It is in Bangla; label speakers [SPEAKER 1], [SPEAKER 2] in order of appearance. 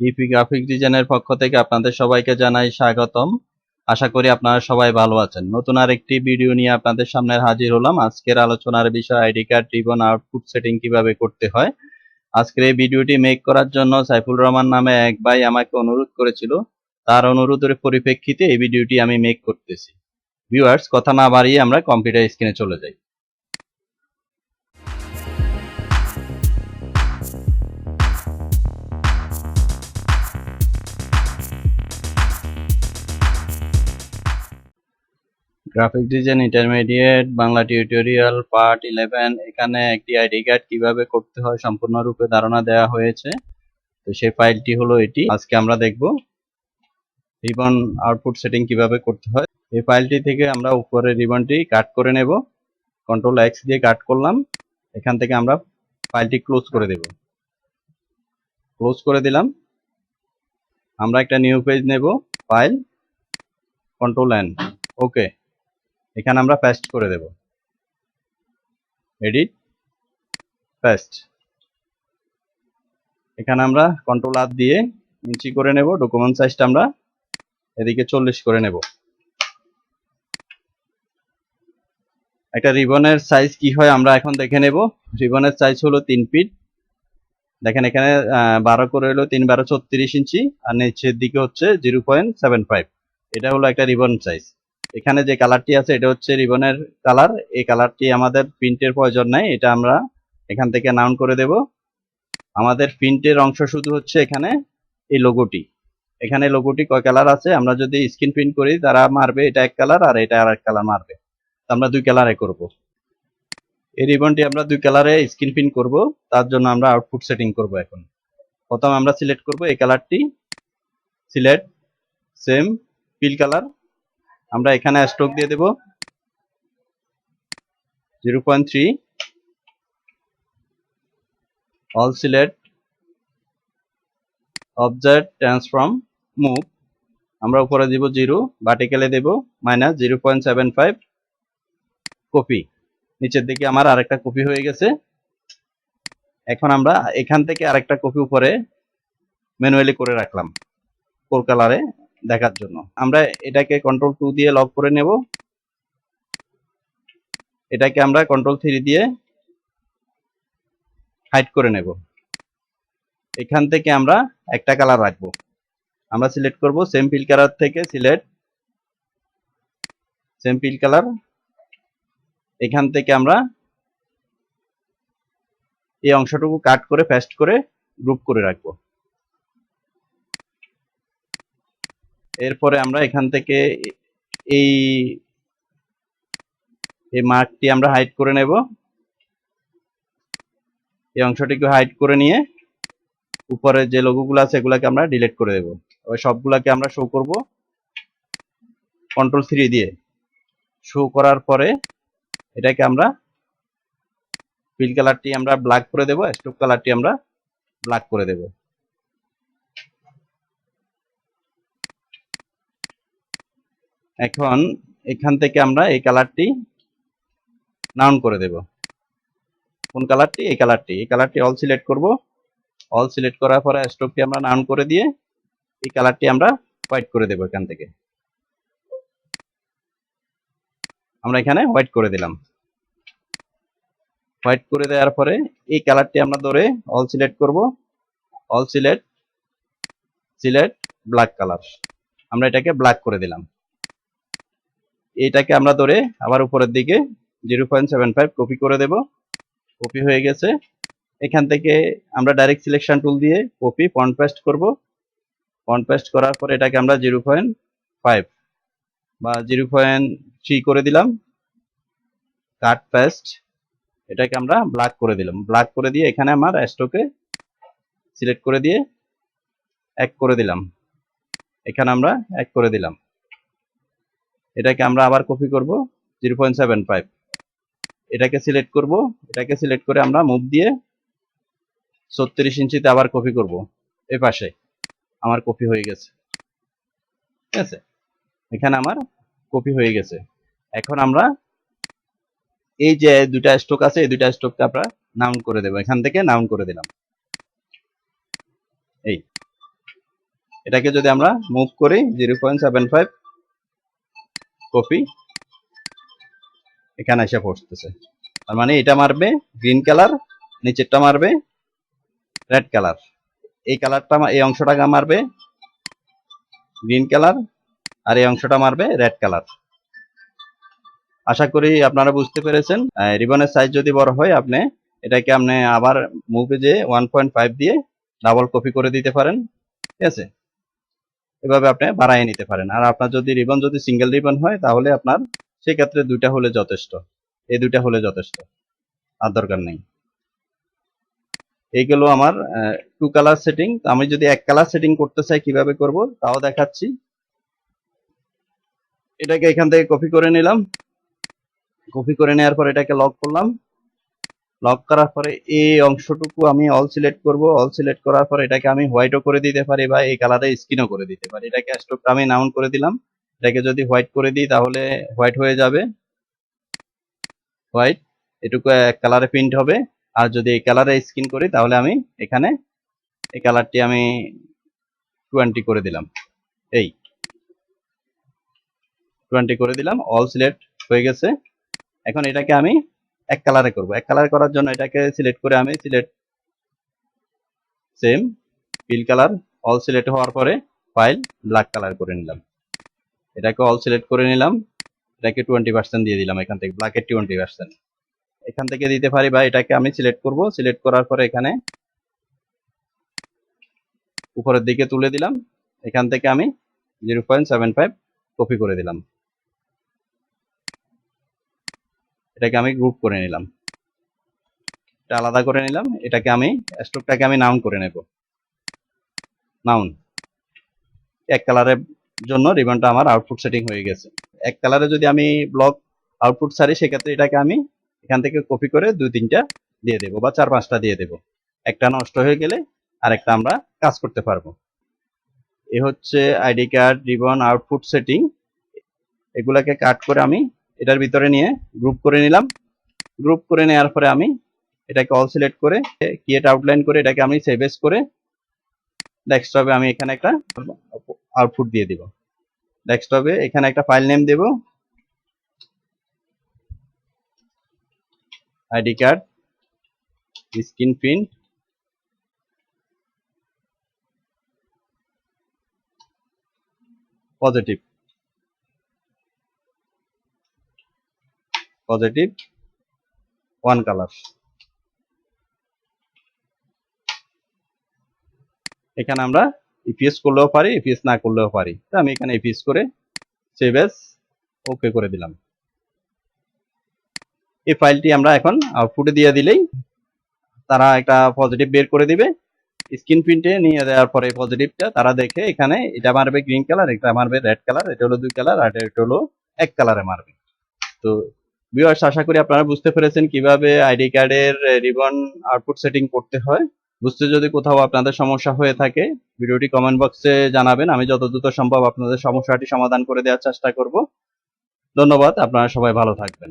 [SPEAKER 1] ইপি গ্রাফিক ডিজাইনের পক্ষ থেকে আপনাদের সবাইকে জানাই স্বাগতম। আশা করি আপনারা সবাই ভালো আছেন। নতুন আরেকটি ভিডিও নিয়ে আপনাদের সামনে হাজির হলাম। আজকের আলোচনার বিষয় ID card ribbon output setting কিভাবে করতে হয়। আজকের এই ভিডিওটি মেক করার জন্য সাইফুল রহমান নামে এক ভাই আমাকে অনুরোধ করেছিল। তার অনুরোধের পরিপ্রেক্ষিতে এই ভিডিওটি আমি মেক করতেছি। ভিউয়ার্স, কথা না বাড়িয়ে আমরা কম্পিউটার স্ক্রিনে চলে যাই। Graphic design intermediate Bangla tutorial part 11, এখানে একটি আইডি কার্ড কিভাবে করতে হয় সম্পূর্ণরূপে ধারণা দেওয়া হয়েছে। তো সেই ফাইলটি হলো এটি। আজকে আমরা দেখব রিবন আউটপুট সেটিং কিভাবে করতে হয়। এই ফাইলটি থেকে আমরা উপরের রিবনটি কাট করে নেব। কন্ট্রোল এক্স দিয়ে কাট করলাম। এখান থেকে আমরা ফাইলটি ক্লোজ করে দেব। ক্লোজ করে দিলাম। আমরা একটা নিউ পেজ নেব, ফাইল, কন্ট্রোল এন, ওকে। এখানে আমরা পেস্ট করে দেব, এডিট, পেস্ট। এখানে আমরা কন্ট্রোল আর দিয়ে ইঞ্চি করে নেব। ডকুমেন্ট সাইজটা আমরা এদিকে 40 করে নেব। একটা রিবনের সাইজ কি হয় আমরা এখন দেখে নেব। রিবনের সাইজ হলো 3 ফিট। দেখেন এখানে 12 করে হলো 3 12 36 ইঞ্চি, আর নিচের দিকে হচ্ছে 0.75। এটা হলো একটা রিবন সাইজ। এখানে যে কালারটি আছে এটা হচ্ছে রিবনের কালার। এই কালারটি আমাদের প্রিন্টের প্রয়োজন নাই, এটা আমরা এখান থেকে নাউন করে দেব। আমাদের প্রিন্টের অংশ শুধু হচ্ছে এখানে এই লোগোটি। এখানে লোগোটি কয় কালার আছে, আমরা যদি স্ক্রিন প্রিন্ট করি তারা মারবে এটা এক কালার আর এটা আর এক কালার মারবে। আমরা 2 কালারে করব। এই রিবনটি আমরা 2 কালারে স্ক্রিন প্রিন্ট করব। তার জন্য আমরা আউটপুট সেটিং করব। এখন প্রথম আমরা সিলেক্ট করব এই কালারটি, সিলেক্ট, সেম ফিল কালার। আমরা এখানে স্ট্রোক দিয়ে দেব 0.3, all select, object transform, move. আমরা উপরে দিব 0, ভার্টিক্যালে দেব -0.75, কপি। নিচের দিকে আমার আরেকটা কপি হয়ে গেছে। এখন আমরা এখান থেকে আরেকটা কপি উপরে ম্যানুয়ালি করে রাখলাম 4 কালারে দেখার জন্য। আমরা এটাকে কন্ট্রোল 2 দিয়ে লক করে নেব। এটাকে আমরা কন্ট্রোল 3 দিয়ে হাইড করে নেব। এখান থেকে আমরা একটা কালার রাখবো। আমরা সিলেক্ট করব সেম ফিল কালার থেকে সিলেক্ট, সেম ফিল কালার। এখান থেকে আমরা এই অংশটুকু কাট করে পেস্ট করে গ্রুপ করে রাখবো। এরপরে আমরা এখান থেকে এই মার্কটি আমরা হাইড করে নেব। এই অংশটিকে হাইড করে নিয়ে উপরে যে লোগোগুলো আছে এগুলাকে আমরা ডিলিট করে দেব। ওই সবগুলাকে আমরা শো করব কন্ট্রোল 3 দিয়ে। শো করার পরে এটাকে আমরা ফিল কালারটি আমরা ব্ল্যাক করে দেব, স্ট্রোক কালারটি আমরা ব্ল্যাক করে দেব। এখন এখান থেকে আমরা এই কালারটি নাউন করে দেব। কোন কালারটি? এই কালারটি। এই কালারটি অল সিলেক্ট করব। অল সিলেক্ট করার পরে স্ট্রোকটি আমরা নাউন করে দিয়ে এই কালারটি আমরা হোয়াইট করে দেব। এখান থেকে আমরা এখানে হোয়াইট করে দিলাম। হোয়াইট করে দেওয়ার পরে এই কালারটি আমরা ধরে অল সিলেক্ট করব। All select, select black colour. আমরা এটাকে ব্ল্যাক করে দিলাম। এইটাকে আমরা ধরে আবার উপরের দিকে 0.75 কপি করে দেব। কপি হয়ে গেছে। এখান থেকে আমরা ডাইরেক্ট সিলেকশন টুল দিয়ে কপি ফন্ট পেস্ট করব। ফন্ট পেস্ট করার পরে এটাকে আমরা 0.5 বা 0.3 করে দিলাম। কাট পেস্ট, এটাকে আমরা ব্ল্যাক করে দিলাম। ব্ল্যাক করে দিয়ে এখানে আমার স্ট্রোকে সিলেক্ট করে দিয়ে এক করে দিলাম। এখানে আমরা এক করে দিলাম। এটাকে আমরা আবার কপি করব 0.75। এটাকে সিলেক্ট করব। এটাকে সিলেক্ট করে আমরা মুভ দিয়ে 36 ইঞ্চিতে আবার কপি করব। এই পাশে আমার কপি হয়ে গেছে। ঠিক আছে, এখানে আমার কপি হয়ে গেছে। এখন আমরা এই যে দুটা স্ট্রোক আছে এই দুটা স্ট্রোককে আমরা নাউন করে দেব। এখান থেকে নাউন করে দিলাম। এই এটাকে যদি আমরা মুভ করি 0.75 কপি এখানে এসে পড়তেছে, তার মানে এটা মারবে গ্রিন কালার, নিচেরটা মারবে রেড কালার, এই কালারটা এই অংশটাকে মারবে গ্রিন কালার, আর এই অংশটা মারবে রেড কালার। আশা করি আপনারা বুঝতে পেরেছেন। রিবনের সাইজ যদি বড় হয় আপনি এটাকে আবার মুভে যে 1.5 দিয়ে ডাবল কপি করে দিতে পারেন, ঠিক আছে? এভাবে আপনি বাড়ায় নিতে পারেন। আর আপনার যদি রিবন যদি সিঙ্গেল রিবন হয় তাহলে আপনার সেক্ষেত্রে দুইটা হলে যথেষ্ট, এই দুইটা হলে যথেষ্ট, আর দরকার নেই। এইগুলো আমার টু কালার সেটিং। আমি যদি এক কালার সেটিং করতে চাই কিভাবে করব তাও দেখাচ্ছি। এটাকে এখান থেকে কপি করে নিলাম, কপি করে নেওয়ার পর এটাকে লক করলাম, লক করার পরে এই অংশটুকু আমি অল সিলেক্ট করব, অল সিলেক্ট করার পর এটাকে আমি হোয়াইটও করে দিতে পারি বা এই কালারে স্কিনও করে দিতে পারি। এটাকে স্ট্রোকটা আমি নাউন করে দিলাম, এটাকে যদি হোয়াইট করে দিই তাহলে হোয়াইট হয়ে যাবে, হোয়াইট, এটুকু এক কালারে প্রিন্ট হবে। আর যদি এই কালারে স্কিন করি তাহলে আমি এখানে এই কালারটি আমি 20 করে দিলাম, এই 20 করে দিলাম, অল সিলেক্ট হয়ে গেছে। এখন এটাকে আমি এক কালারে করব। এক কালার করার জন্য এটাকে সিলেক্ট করে আমি select same fill colour, all select হওয়ার পরে ফাইল ব্ল্যাক কালার করে নিলাম, এটাকে অল সিলেক্ট করে নিলাম, এটাকে 20% দিয়ে দিলাম, এখান থেকে ব্ল্যাকের 20% এখান থেকে দিতে পারি, বা এটাকে আমি সিলেক্ট করব, সিলেক্ট করার পরে এখানে উপরের দিকে তুলে দিলাম, এখান থেকে আমি 0.75 কপি করে দিলাম, এটাকে আমি গ্রুপ করে নিলাম, এটা আলাদা করে নিলাম। এটাকে আমি স্ট্রোকটাকে আমি নাউন করে নেব, নাউন। এক কালারের জন্য রিবনটা আমার আউটপুট সেটিং হয়ে গেছে। এক কালারে যদি আমি ব্লক আউটপুট ছাড়ি সেক্ষেত্রে এটাকে আমি এখান থেকে কপি করে 2-3টা দিয়ে দেবো বা 4-5টা দিয়ে দেবো, একটা নষ্ট হয়ে গেলে আরেকটা আমরা কাজ করতে পারবো। এ হচ্ছে ID card ribbon output setting. এগুলাকে কাট করে আমি এটার ভিতরে নিয়ে গ্রুপ করে নিলাম, গ্রুপ করে নেওয়ার পরে আমি এটাকে অল সিলেক্ট করে ক্রিয়েট আউটলাইন করে এটাকে আমি সেভ এস করে ডেস্কটপে আমি এখানে একটা আউটপুট দিয়ে দিব। ডেস্কটপে এখানে একটা ফাইল নেম দেব, ID card screen print positive, positive 1 colour. এখানে আমরা ইপিএস করলেও পারি, ইপিএস না করলেও পারি, তো আমি এখানে ইপিএস করে সেভ এস ওকে করে দিলাম। এই ফাইলটি আমরা এখন আউটপুটে দিয়ে দিলেই তারা একটা পজিটিভ বের করে দিবে। স্ক্রিন প্রিন্টে নিয়ে দেওয়ার পরে পজিটিভটা তারা দেখে এখানে এটা মারবে গ্রিন কালার, এটা মারবে রেড কালার, এটা হলো 2 কালার, আর এটা হলো 1 কালারে মারবে। তো ভিউয়ার্স, আশা করি আপনারা বুঝতে পেরেছেন কিভাবে আইডি কার্ডের রিবন আউটপুট সেটিং করতে হয়। বুঝতে যদি কোথাও আপনাদের সমস্যা হয়ে থাকে ভিডিওটি কমেন্ট বক্সে জানাবেন, আমি যত দ্রুত সম্ভব আপনাদের সমস্যাটি সমাধান করে দেওয়ার চেষ্টা করব। ধন্যবাদ, আপনারা সবাই ভালো থাকবেন।